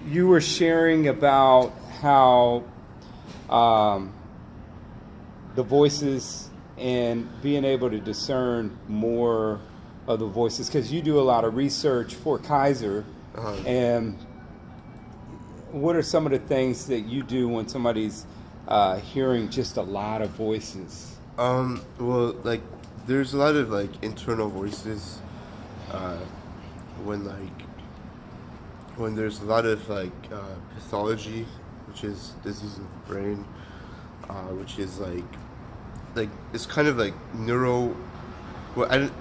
you were sharing about how the voices and being able to discern more of the voices, because you do a lot of research for Kaiser. And what are some of the things that you do when somebody's hearing just a lot of voices? Well, like, there's a lot of, like, internal voices, when there's a lot of, like, pathology, which is disease of the brain, which is, like, it's kind of like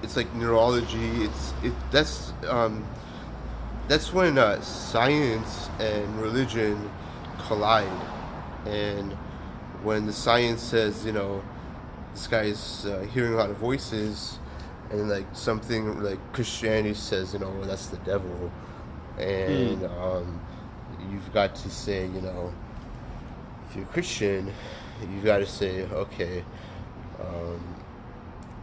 it's like neurology. That's when science and religion collide, and when the science says, this guy's hearing a lot of voices, and like something like Christianity says, well, that's the devil, and you've got to say, if you're Christian, you've got to say, okay,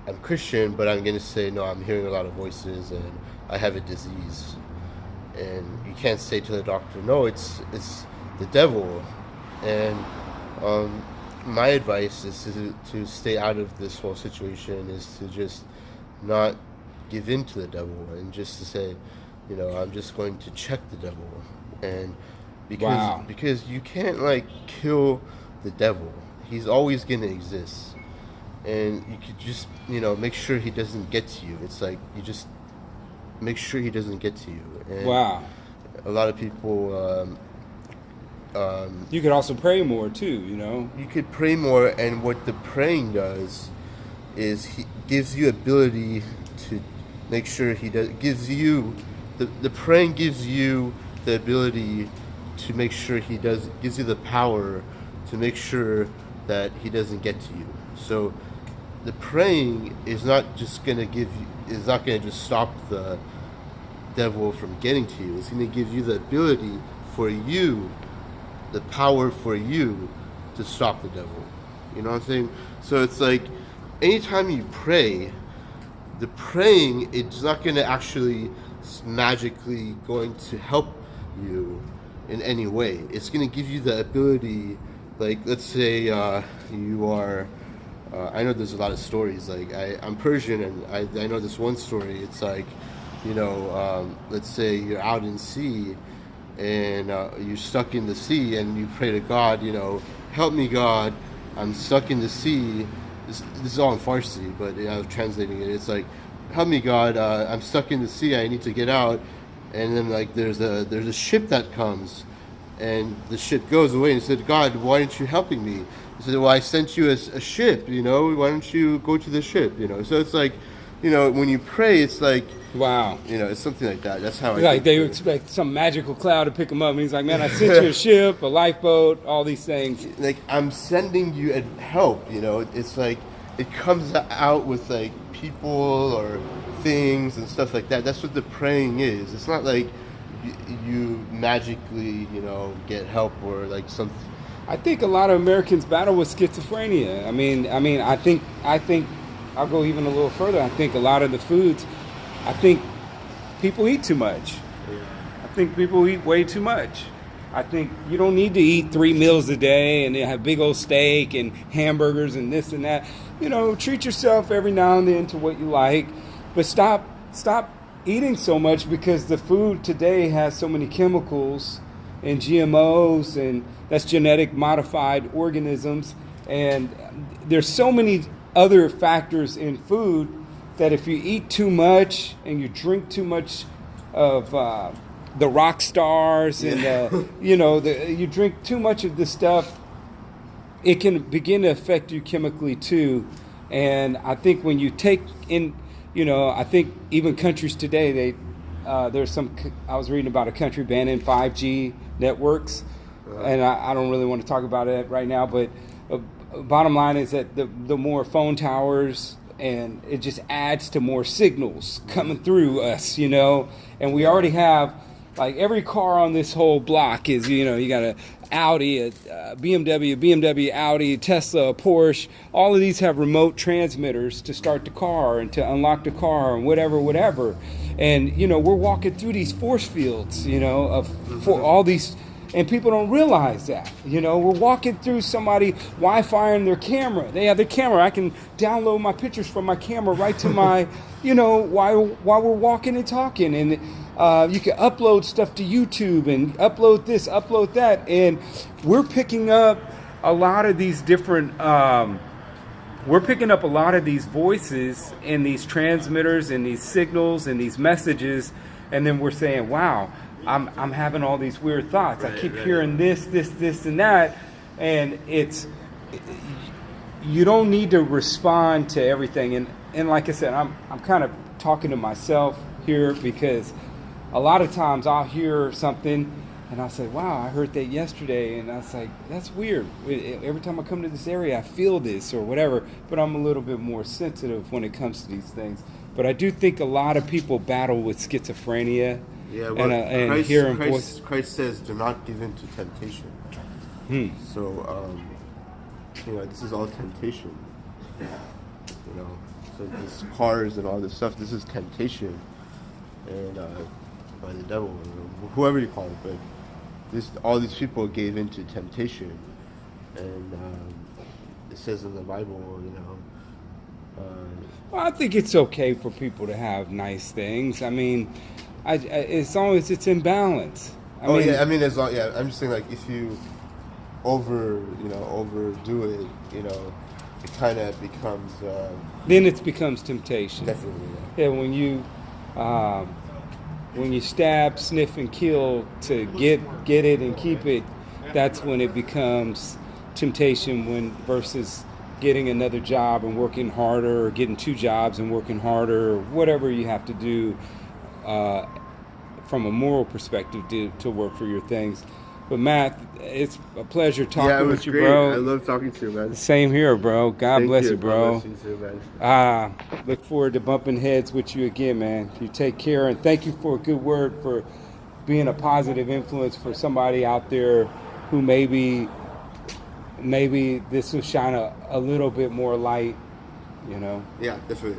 I'm Christian, but I'm going to say, no, I'm hearing a lot of voices and I have a disease. And you can't say to the doctor, no, it's the devil. And my advice is to stay out of this whole situation, is to just not give in to the devil, and just to say, I'm just going to check the devil. And because you can't, like, kill the devil. He's always going to exist. And you could just, make sure he doesn't get to you. It's like, you just make sure he doesn't get to you. And a lot of people... you could also pray more, too, You could pray more, and what the praying does is he gives you ability to make sure he does... Gives you... The praying gives you the ability to make sure he does... Gives you the power to make sure that he doesn't get to you. So the praying is not just going to give you, is not going to just stop the devil from getting to you. It's going to give you the ability for you, the power for you to stop the devil. You know what I'm saying? So it's like, anytime you pray, the praying, it's not going to actually magically going to help you in any way. It's going to give you the ability, like, let's say you are, I know there's a lot of stories, like, I'm Persian, and I know this one story. It's like, let's say you're out in sea, and you're stuck in the sea, and you pray to God, help me, God, I'm stuck in the sea. This is all in Farsi, but I was translating it. It's like, help me, God, I'm stuck in the sea, I need to get out. And then, like, there's a ship that comes, and the ship goes away, and he said, God, why aren't you helping me? He said, well, I sent you a ship, why don't you go to the ship, So it's like, when you pray, it's like, wow, it's something like that. That's how I like they expect some magical cloud to pick them up. And he's like, man, I sent you a ship, a lifeboat, all these things. Like, I'm sending you help, It's like, it comes out with, like, people or things and stuff like that. That's what the praying is. It's not like you magically, get help or, like, something. I think a lot of Americans battle with schizophrenia. I mean, I think I'll go even a little further. I think a lot of the foods, I think people eat too much. Yeah. I think people eat way too much. I think you don't need to eat 3 meals a day and have big old steak and hamburgers and this and that. Treat yourself every now and then to what you like, but stop eating so much, because the food today has so many chemicals and GMOs, and that's genetic modified organisms, and there's so many other factors in food that if you eat too much and you drink too much of the rock stars and you drink too much of this stuff, it can begin to affect you chemically too. And I think when you take in, I think even countries today, there's some, I was reading about a country banning 5G networks, and I don't really want to talk about it right now, but bottom line is that the more phone towers, and it just adds to more signals coming through us, and we already have, like, every car on this whole block is, you got a Audi, a BMW, Audi, Tesla, Porsche. All of these have remote transmitters to start the car and to unlock the car and whatever. And, you know, we're walking through these force fields, you know, of for all these, and people don't realize that. You know, we're walking through somebody Wi-Fi in their camera. They have their camera. I can download my pictures from my camera right to my, you know, while we're walking and talking. And you can upload stuff to YouTube and upload this, upload that. And we're picking up a lot of these different, we're picking up a lot of these voices and these transmitters and these signals and these messages. And then we're saying, wow, I'm having all these weird thoughts. I keep hearing this, and that. And you don't need to respond to everything. And like I said, I'm kind of talking to myself here, because a lot of times I'll hear something and I'll say, wow, I heard that yesterday. And I was like, that's weird. Every time I come to this area, I feel this or whatever. But I'm a little bit more sensitive when it comes to these things. But I do think a lot of people battle with schizophrenia. Yeah, well, and hearing voices. Christ says, do not give in to temptation. So, you know, this is all temptation. You know, so this cars and all this stuff, this is temptation. And by the devil, or whoever you call it, but all these people gave into temptation. And it says in the Bible, you know. Well, I think it's okay for people to have nice things. I mean, as long as it's in balance. I mean, as long, I'm just saying, like, if you overdo it, you know, it kind of becomes. Then it becomes temptation. Definitely. Yeah, when you stab, sniff, and kill to get it and keep it, that's when it becomes temptation. Versus getting another job and working harder, or getting 2 jobs and working harder, or whatever you have to do. From a moral perspective to work for your things. But Matt, it's a pleasure talking with you, great. bro. I love talking to you, man. Same here, bro. God bless you, bro. God bless you too, man. Look forward to bumping heads with you again, man. You take care, and thank you for a good word, for being a positive influence for somebody out there who maybe this will shine a little bit more light, you know. Yeah, definitely.